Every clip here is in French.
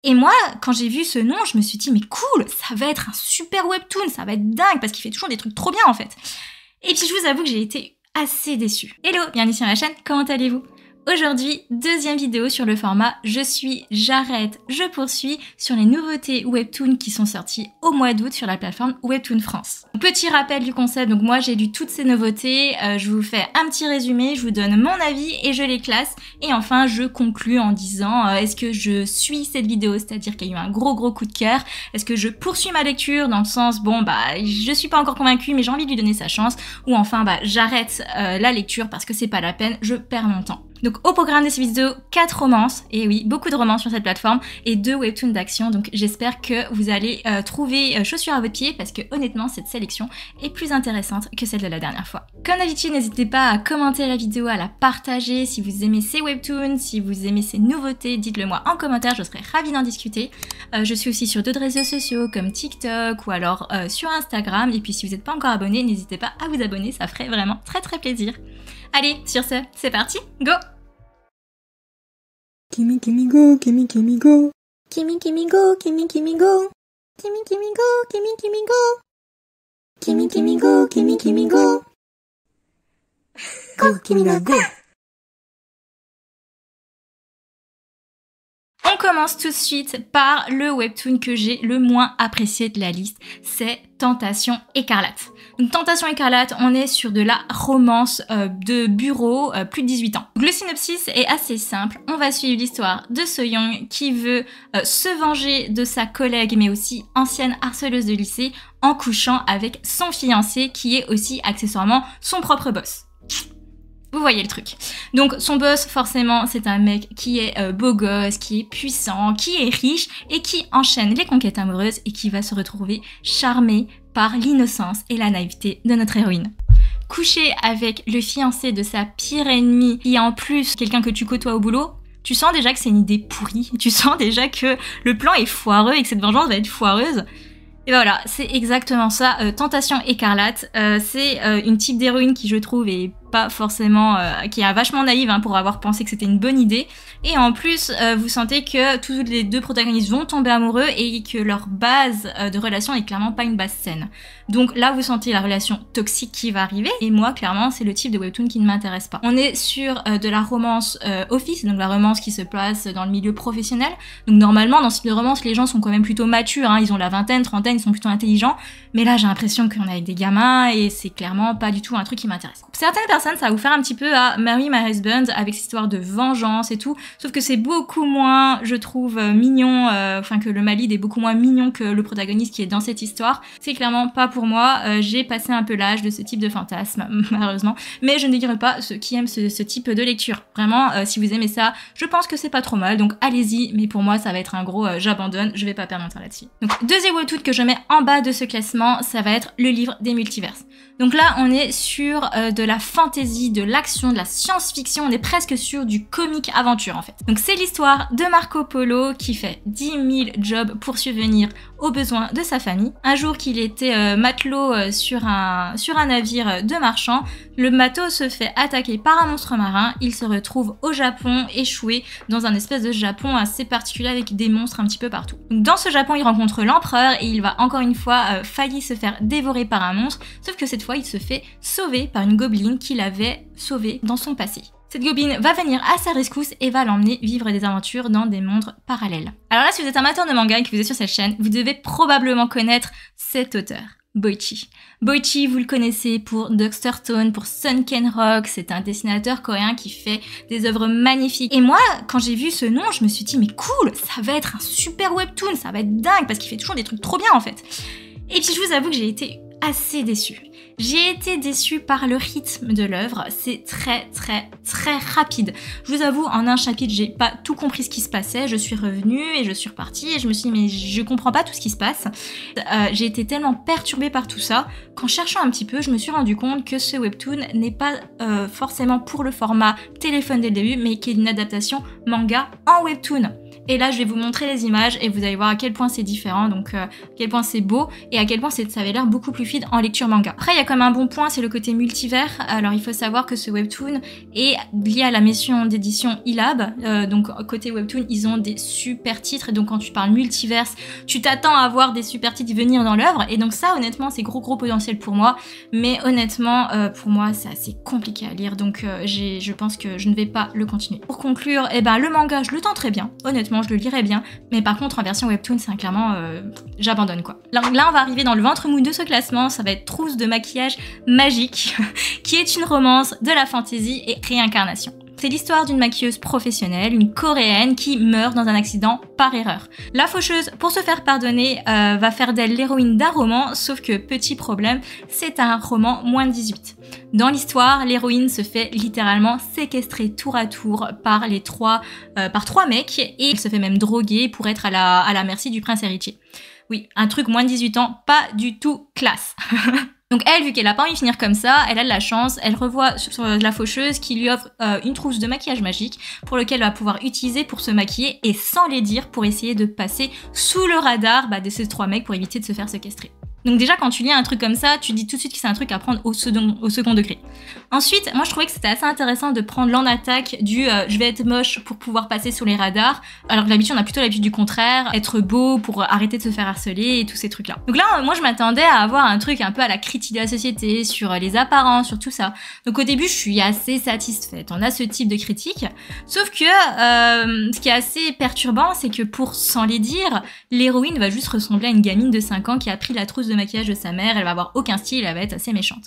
Et moi, quand j'ai vu ce nom, je me suis dit, mais cool, ça va être un super webtoon, ça va être dingue, parce qu'il fait toujours des trucs trop bien en fait. Et puis je vous avoue que j'ai été assez déçue. Hello, bienvenue sur ma chaîne, comment allez-vous ? Aujourd'hui, deuxième vidéo sur le format Je suis, j'arrête, je poursuis sur les nouveautés Webtoon qui sont sorties au mois d'août sur la plateforme Webtoon France. Petit rappel du concept, donc moi j'ai lu toutes ces nouveautés, je vous fais un petit résumé, je vous donne mon avis et je les classe. Et enfin je conclus en disant est-ce que je suis cette vidéo, c'est-à-dire qu'il y a eu un gros coup de cœur, est-ce que je poursuis ma lecture dans le sens bon bah je suis pas encore convaincue mais j'ai envie de lui donner sa chance, ou enfin bah j'arrête la lecture parce que c'est pas la peine, je perds mon temps. Donc au programme de cette vidéo, 4 romances, et oui, beaucoup de romances sur cette plateforme, et 2 webtoons d'action, donc j'espère que vous allez trouver chaussures à votre pied, parce que honnêtement, cette sélection est plus intéressante que celle de la dernière fois. Comme d'habitude, n'hésitez pas à commenter la vidéo, à la partager, si vous aimez ces webtoons, si vous aimez ces nouveautés, dites-le moi en commentaire, je serai ravie d'en discuter. Je suis aussi sur d'autres réseaux sociaux, comme TikTok, ou alors sur Instagram, et puis si vous n'êtes pas encore abonné, n'hésitez pas à vous abonner, ça ferait vraiment très plaisir. Allez, sur ce, c'est parti, go! Kimi Kimi go, Kimi Kimi go. Kimi Kimi go, Kimi Kimi go. Kimi Kimi go, Kimi Kimi go. Kimi Kimi go, Kimi Kimi go. Go, Kimina, go. On commence tout de suite par le webtoon que j'ai le moins apprécié de la liste, c'est Tentation Écarlate. Donc Tentation Écarlate, on est sur de la romance de bureau, plus de 18 ans. Donc, le synopsis est assez simple, on va suivre l'histoire de So-young qui veut se venger de sa collègue mais aussi ancienne harceleuse de lycée en couchant avec son fiancé qui est aussi accessoirement son propre boss. Vous voyez le truc. Donc son boss, forcément, c'est un mec qui est beau gosse, qui est puissant, qui est riche et qui enchaîne les conquêtes amoureuses et qui va se retrouver charmé par l'innocence et la naïveté de notre héroïne. Coucher avec le fiancé de sa pire ennemie et en plus quelqu'un que tu côtoies au boulot, tu sens déjà que c'est une idée pourrie, tu sens déjà que le plan est foireux et que cette vengeance va être foireuse. Et ben voilà, c'est exactement ça, Tentation Écarlate, c'est une type d'héroïne qui je trouve est pas forcément, qui est vachement naïve pour avoir pensé que c'était une bonne idée, et en plus vous sentez que tous les deux protagonistes vont tomber amoureux et que leur base de relation est clairement pas une base saine. Donc là vous sentez la relation toxique qui va arriver, et moi clairement c'est le type de webtoon qui ne m'intéresse pas. On est sur de la romance office, donc la romance qui se place dans le milieu professionnel, donc normalement dans ce type de romance les gens sont quand même plutôt matures, ils ont la vingtaine, trentaine, ils sont plutôt intelligents, mais là j'ai l'impression qu'on est avec des gamins et c'est clairement pas du tout un truc qui m'intéresse. Certaines personnes ça va vous faire un petit peu à Marry My Husband avec cette histoire de vengeance et tout, sauf que c'est beaucoup moins, je trouve, mignon, que le male est beaucoup moins mignon que le protagoniste qui est dans cette histoire. C'est clairement pas pour moi, j'ai passé un peu l'âge de ce type de fantasme, malheureusement, mais je ne dirais pas ceux qui aiment ce type de lecture. Vraiment, si vous aimez ça, je pense que c'est pas trop mal, donc allez-y, mais pour moi ça va être un gros j'abandonne, je vais pas perdre mon temps là-dessus. Donc deuxième webtoon que je mets en bas de ce classement, ça va être le livre des multiverses. Donc là on est sur de la fantasy, de l'action, de la science-fiction, on est presque sur du comic aventure en fait. Donc c'est l'histoire de Marco Polo qui fait 10 000 jobs pour subvenir aux besoins de sa famille. Un jour qu'il était matelot sur un navire de marchands, le bateau se fait attaquer par un monstre marin, il se retrouve au Japon échoué dans un espèce de Japon assez particulier avec des monstres un petit peu partout. Donc dans ce Japon il rencontre l'empereur et il va encore une fois failli se faire dévorer par un monstre, sauf que cette fois il se fait sauver par une gobeline qu'il avait sauvée dans son passé. Cette gobeline va venir à sa rescousse et va l'emmener vivre des aventures dans des mondes parallèles. Alors là, si vous êtes amateur de manga et que vous êtes sur cette chaîne, vous devez probablement connaître cet auteur, Boichi. Boichi, vous le connaissez pour Dr. Stone, pour Sunken Rock, c'est un dessinateur coréen qui fait des œuvres magnifiques. Et moi, quand j'ai vu ce nom, je me suis dit, mais cool, ça va être un super webtoon, ça va être dingue, parce qu'il fait toujours des trucs trop bien en fait. Et puis je vous avoue que j'ai été assez déçue. J'ai été déçue par le rythme de l'œuvre, c'est très rapide. Je vous avoue, en un chapitre, j'ai pas tout compris ce qui se passait, je suis revenue et je suis repartie et je me suis dit mais je comprends pas tout ce qui se passe. J'ai été tellement perturbée par tout ça qu'en cherchant un petit peu, je me suis rendu compte que ce webtoon n'est pas forcément pour le format téléphone dès le début, mais qui est une adaptation manga en webtoon. Et là, je vais vous montrer les images et vous allez voir à quel point c'est différent, donc à quel point c'est beau et à quel point ça avait l'air beaucoup plus fluide en lecture manga. Après, il y a comme un bon point, c'est le côté multivers. Alors, il faut savoir que ce webtoon est lié à la maison d'édition eLab. Donc, côté webtoon, ils ont des super titres. Et donc, quand tu parles multiverse, tu t'attends à voir des super titres venir dans l'œuvre. Et donc, ça, honnêtement, c'est gros potentiel pour moi. Mais honnêtement, pour moi, c'est assez compliqué à lire. Donc, je pense que je ne vais pas le continuer. Pour conclure, eh ben, le manga, je le tente très bien. Honnêtement, je le lirai bien. Mais par contre, en version webtoon, c'est clairement, j'abandonne quoi. Là, on va arriver dans le ventre mou de ce classement. Ça va être Trousse de maquillage magique, qui est une romance de la fantaisie et réincarnation. C'est l'histoire d'une maquilleuse professionnelle, une coréenne qui meurt dans un accident par erreur. La faucheuse, pour se faire pardonner, va faire d'elle l'héroïne d'un roman, sauf que petit problème, c'est un roman moins de 18. Dans l'histoire, l'héroïne se fait littéralement séquestrer tour à tour par trois mecs et elle se fait même droguer pour être à la merci du prince héritier. Oui, un truc moins de 18 ans, pas du tout classe. Donc elle, vu qu'elle a pas envie de finir comme ça, elle a de la chance, elle revoit sur la faucheuse qui lui offre une trousse de maquillage magique pour lequel elle va pouvoir utiliser pour se maquiller et sans les dire pour essayer de passer sous le radar de ces trois mecs pour éviter de se faire séquestrer. Donc déjà quand tu lis un truc comme ça, tu dis tout de suite que c'est un truc à prendre au second degré. Ensuite, moi je trouvais que c'était assez intéressant de prendre l'en attaque du je vais être moche pour pouvoir passer sous les radars, alors que d'habitude on a plutôt l'habitude du contraire, être beau pour arrêter de se faire harceler et tous ces trucs là. Donc là moi je m'attendais à avoir un truc un peu à la critique de la société, sur les apparences, sur tout ça. Donc au début je suis assez satisfaite, on a ce type de critique, sauf que ce qui est assez perturbant c'est que pour sans les dire, l'héroïne va juste ressembler à une gamine de 5 ans qui a pris la trousse de maquillage de sa mère, elle va avoir aucun style, elle va être assez méchante.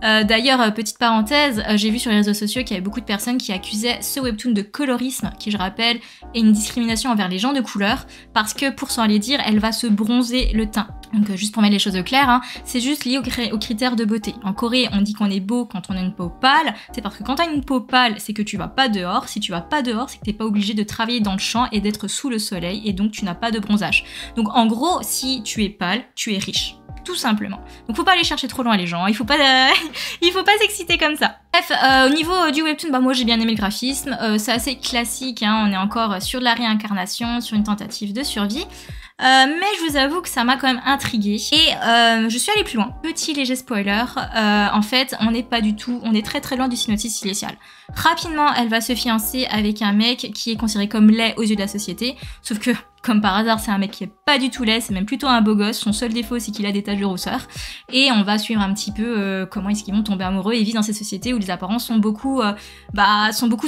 D'ailleurs, petite parenthèse, j'ai vu sur les réseaux sociaux qu'il y avait beaucoup de personnes qui accusaient ce webtoon de colorisme, qui je rappelle est une discrimination envers les gens de couleur, parce que pour s'en aller dire, elle va se bronzer le teint. Donc juste pour mettre les choses au clair, hein, c'est juste lié aux critères de beauté. En Corée, on dit qu'on est beau quand on a une peau pâle, c'est parce que quand t'as une peau pâle, c'est que tu vas pas dehors, si tu vas pas dehors, c'est que t'es pas obligé de travailler dans le champ et d'être sous le soleil, et donc tu n'as pas de bronzage. Donc en gros, si tu es pâle, tu es riche. Tout simplement. Donc faut pas aller chercher trop loin les gens, il faut pas s'exciter comme ça. Bref, au niveau du webtoon, moi j'ai bien aimé le graphisme, c'est assez classique, hein, on est encore sur de la réincarnation, sur une tentative de survie. Mais je vous avoue que ça m'a quand même intriguée et je suis allée plus loin. Petit léger spoiler, en fait on est très loin du synopsis initial. Rapidement elle va se fiancer avec un mec qui est considéré comme laid aux yeux de la société, sauf que comme par hasard c'est un mec qui est pas du tout laid, c'est même plutôt un beau gosse, son seul défaut c'est qu'il a des taches de rousseur et on va suivre un petit peu comment est-ce qu'ils vont tomber amoureux et vivre dans cette société où les apparences sont beaucoup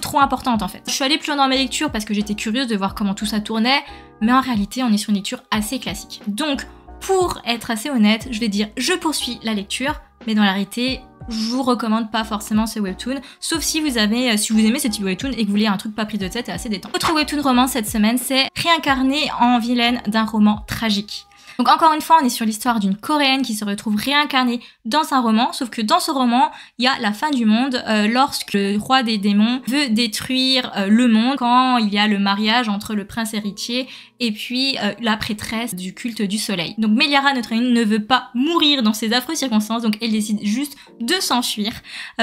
trop importantes en fait. Je suis allée plus loin dans ma lecture parce que j'étais curieuse de voir comment tout ça tournait, mais en réalité on est sur une lecture assez classique. Donc pour être assez honnête, je vais dire je poursuis la lecture, mais dans la réalité je vous recommande pas forcément ce webtoon, sauf si vous aimez ce type de webtoon et que vous voulez un truc pas pris de tête et assez détente. Autre webtoon romance cette semaine, c'est Réincarnée en vilaine d'un roman tragique. Donc encore une fois, on est sur l'histoire d'une coréenne qui se retrouve réincarnée dans un roman, sauf que dans ce roman, il y a la fin du monde lorsque le roi des démons veut détruire le monde quand il y a le mariage entre le prince héritier et puis la prêtresse du culte du soleil. Donc Meliara, notre héroïne, ne veut pas mourir dans ces affreuses circonstances, donc elle décide juste de s'enfuir,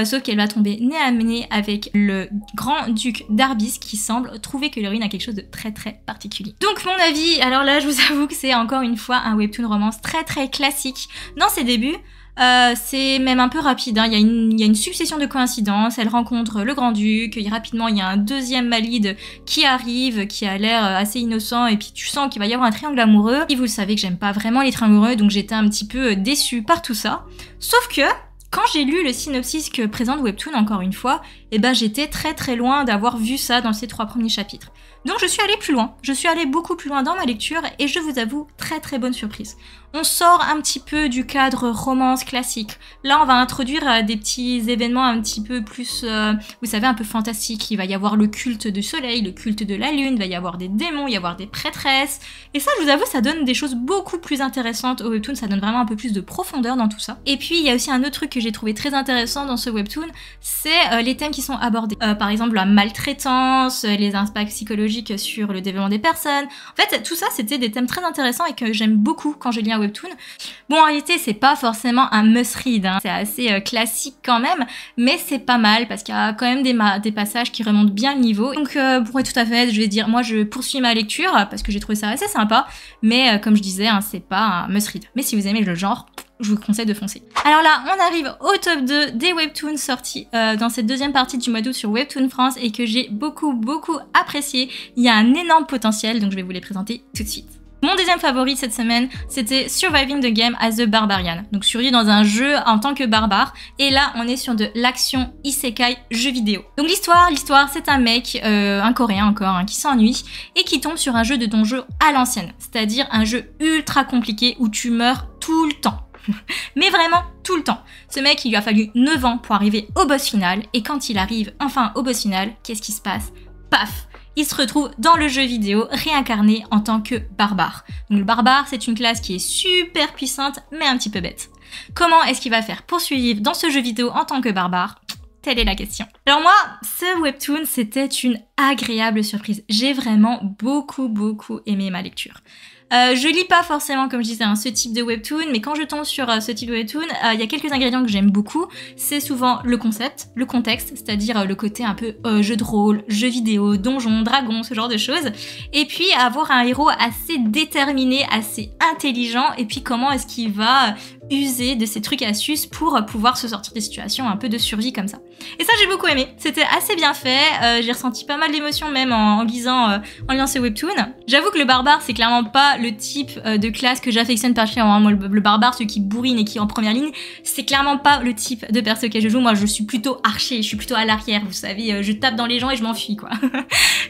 sauf qu'elle va tomber nez à nez avec le grand duc d'Arbis qui semble trouver que l'héroïne a quelque chose de très particulier. Donc mon avis, alors là je vous avoue que c'est encore une fois un webtoon romance très classique dans ses débuts. C'est même un peu rapide, hein. Il y a une succession de coïncidences, elle rencontre le grand-duc, rapidement il y a un deuxième malide qui arrive, qui a l'air assez innocent, et puis tu sens qu'il va y avoir un triangle amoureux. Et vous le savez que j'aime pas vraiment les triangles amoureux, donc j'étais un petit peu déçue par tout ça. Sauf que, quand j'ai lu le synopsis que présente Webtoon, encore une fois, j'étais très loin d'avoir vu ça dans ces 3 premiers chapitres. Donc je suis allée plus loin, je suis allée beaucoup plus loin dans ma lecture et je vous avoue, très bonne surprise. On sort un petit peu du cadre romance classique. Là, on va introduire des petits événements un petit peu plus, vous savez, un peu fantastiques. Il va y avoir le culte du soleil, le culte de la lune, il va y avoir des démons, il va y avoir des prêtresses. Et ça, je vous avoue, ça donne des choses beaucoup plus intéressantes au webtoon, ça donne vraiment un peu plus de profondeur dans tout ça. Et puis, il y a aussi un autre truc que j'ai trouvé très intéressant dans ce webtoon, c'est les thèmes qui sont abordés. Par exemple, la maltraitance, les impacts psychologiques, psychologique sur le développement des personnes. En fait, tout ça, c'était des thèmes très intéressants et que j'aime beaucoup quand je lis un webtoon. Bon, en réalité, c'est pas forcément un must-read, hein. C'est assez classique quand même, mais c'est pas mal parce qu'il y a quand même des passages qui remontent bien le niveau. Donc, pour être tout à fait, je vais dire, moi, je poursuis ma lecture parce que j'ai trouvé ça assez sympa, mais comme je disais, hein, c'est pas un must-read. Mais si vous aimez le genre, je vous conseille de foncer. Alors là, on arrive au top 2 des webtoons sortis dans cette deuxième partie du mois d'août sur Webtoon France et que j'ai beaucoup apprécié. Il y a un énorme potentiel, donc je vais vous les présenter tout de suite. Mon deuxième favori cette semaine, c'était Surviving the Game as a Barbarian. Donc survivre dans un jeu en tant que barbare. Et là, on est sur de l'action isekai jeu vidéo. Donc l'histoire, c'est un mec, un coréen encore, hein, qui s'ennuie et qui tombe sur un jeu de donjon à l'ancienne. C'est-à-dire un jeu ultra compliqué où tu meurs tout le temps. Mais vraiment tout le temps. Ce mec, il lui a fallu 9 ans pour arriver au boss final. Et quand il arrive enfin au boss final, qu'est-ce qui se passe? Paf! Il se retrouve dans le jeu vidéo réincarné en tant que barbare. Donc le barbare, c'est une classe qui est super puissante, mais un petit peu bête. Comment est-ce qu'il va faire pour survivre dans ce jeu vidéo en tant que barbare? Telle est la question. Alors moi, ce webtoon, c'était une agréable surprise. J'ai vraiment beaucoup aimé ma lecture. Je lis pas forcément, comme je disais, ce type de webtoon, mais quand je tombe sur ce type de webtoon, il y a quelques ingrédients que j'aime beaucoup. C'est souvent le concept, le contexte, c'est-à-dire le côté un peu jeu de rôle, jeu vidéo, donjon, dragon, ce genre de choses. Et puis avoir un héros assez déterminé, assez intelligent, et puis comment est-ce qu'il va user de ces trucs et astuces pour pouvoir se sortir des situations un peu de survie comme ça. Et ça, j'ai beaucoup aimé. C'était assez bien fait. J'ai ressenti pas mal d'émotions même en lisant ce webtoon. J'avoue que le barbare, c'est clairement pas le type de classe que j'affectionne particulièrement. Moi, le barbare, celui qui bourrine et qui est en première ligne, c'est clairement pas le type de perso que je joue. Moi, je suis plutôt archer, je suis plutôt à l'arrière, vous savez, je tape dans les gens et je m'enfuis, quoi.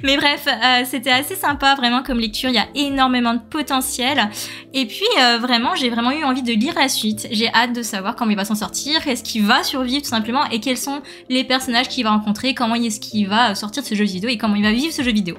Mais bref, c'était assez sympa, vraiment, comme lecture. Il y a énormément de potentiel. Et puis, vraiment, j'ai vraiment eu envie de lire la suite. J'ai hâte de savoir comment il va s'en sortir, est-ce qu'il va survivre tout simplement, et quels sont les personnages qu'il va rencontrer, comment est-ce qu'il va sortir de ce jeu vidéo et comment il va vivre ce jeu vidéo.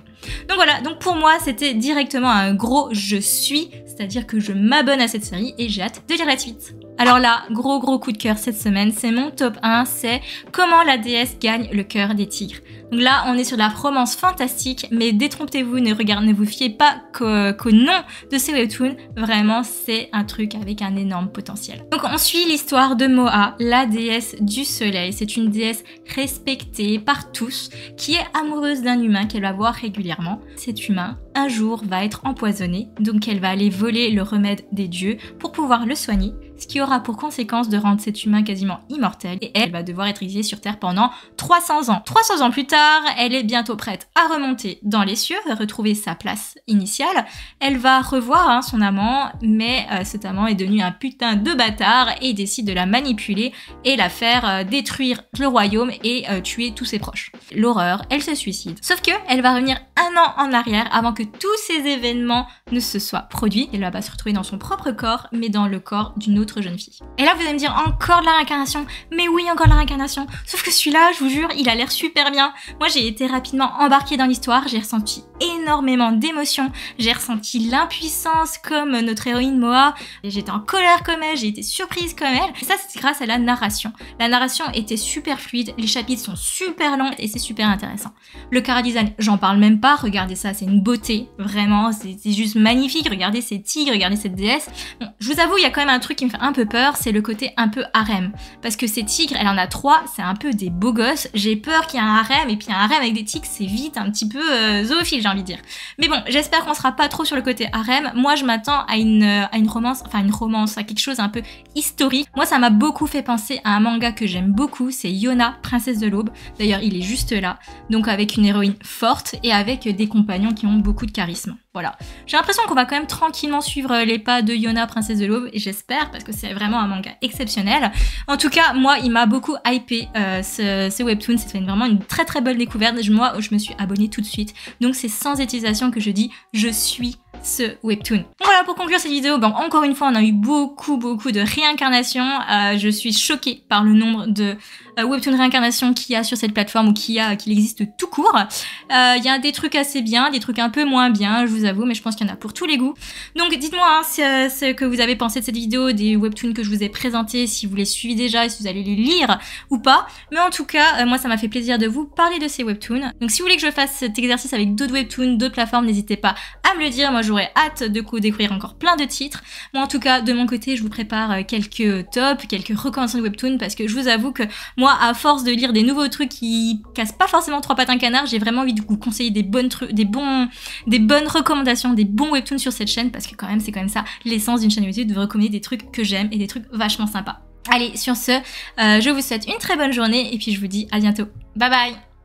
Donc voilà, donc pour moi c'était directement un gros je suis, c'est-à-dire que je m'abonne à cette série et j'ai hâte de lire la suite. Alors là, gros coup de cœur cette semaine, c'est mon top 1, c'est Comment la déesse gagne le cœur des tigres. Donc là, on est sur de la romance fantastique, mais détrompez-vous, ne vous fiez pas qu'au nom de ces webtoons. Vraiment, c'est un truc avec un énorme potentiel. Donc on suit l'histoire de Moa, la déesse du soleil. C'est une déesse respectée par tous, qui est amoureuse d'un humain qu'elle va voir régulièrement. Cet humain, un jour, va être empoisonné, donc elle va aller voler le remède des dieux pour pouvoir le soigner, ce qui aura pour conséquence de rendre cet humain quasiment immortel, et elle va devoir être exilée sur Terre pendant 300 ans. 300 ans plus tard, elle est bientôt prête à remonter dans les cieux, à retrouver sa place initiale. Elle va revoir son amant, mais cet amant est devenu un putain de bâtard et décide de la manipuler et la faire détruire le royaume et tuer tous ses proches. L'horreur, elle se suicide. Sauf que elle va revenir 1 an en arrière avant que tous ces événements ne se soient produits. Elle va pas se retrouver dans son propre corps, mais dans le corps d'une autre jeune fille. Et là, vous allez me dire, encore de la réincarnation? Mais oui, encore de la réincarnation. Sauf que celui-là, je vous jure, il a l'air super bien. Moi, j'ai été rapidement embarquée dans l'histoire, j'ai ressenti énormément d'émotions, j'ai ressenti l'impuissance comme notre héroïne Moa, et j'étais en colère comme elle, j'ai été surprise comme elle. Et ça, c'est grâce à la narration. La narration était super fluide, les chapitres sont super longs et c'est super intéressant. Le chara-design, j'en parle même pas, regardez ça, c'est une beauté, vraiment, c'est juste magnifique. Regardez ces tigres, regardez cette déesse. Bon, je vous avoue, il y a quand même un truc qui me fait un peu peur, c'est le côté un peu harem. Parce que ces tigres, elle en a 3, c'est un peu des beaux gosses. J'ai peur qu'il y ait un harem, et puis un harem avec des tigres, c'est vite un petit peu zoophile, j'ai envie de dire. Mais bon, j'espère qu'on sera pas trop sur le côté harem. Moi, je m'attends à une romance, à quelque chose un peu historique. Moi, ça m'a beaucoup fait penser à un manga que j'aime beaucoup, c'est Yona, princesse de l'aube. D'ailleurs, il est juste là. Donc avec une héroïne forte et avec des compagnons qui ont beaucoup de charisme. Voilà. J'ai l'impression qu'on va quand même tranquillement suivre les pas de Yona, princesse de l'aube, et j'espère, parce que c'est vraiment un manga exceptionnel. En tout cas, moi, il m'a beaucoup hypé ce webtoon. C'était vraiment une très belle découverte. Moi, je me suis abonnée tout de suite. Donc c'est sans hésitation que je dis, je suis ce webtoon. Voilà, pour conclure cette vidéo, bon, encore une fois, on a eu beaucoup de réincarnations. Je suis choquée par le nombre de webtoon réincarnation qu'il y a sur cette plateforme ou qu'il existe tout court. Il y a des trucs assez bien, des trucs un peu moins bien, je vous avoue, mais je pense qu'il y en a pour tous les goûts. Donc dites-moi ce que vous avez pensé de cette vidéo, des webtoons que je vous ai présentés, si vous les suivez déjà et si vous allez les lire ou pas. Mais en tout cas, moi ça m'a fait plaisir de vous parler de ces webtoons. Donc si vous voulez que je fasse cet exercice avec d'autres webtoons, d'autres plateformes, n'hésitez pas à me le dire. Moi j'aurais hâte de découvrir encore plein de titres. Moi en tout cas, de mon côté, je vous prépare quelques tops, quelques recommandations de webtoons parce que je vous avoue que moi, à force de lire des nouveaux trucs qui cassent pas forcément trois pattes un canard, j'ai vraiment envie de vous conseiller des bonnes recommandations, des bons webtoons sur cette chaîne parce que quand même, c'est quand même ça l'essence d'une chaîne YouTube, de vous recommander des trucs que j'aime et des trucs vachement sympas. Allez, sur ce, je vous souhaite une très bonne journée et puis je vous dis à bientôt. Bye bye!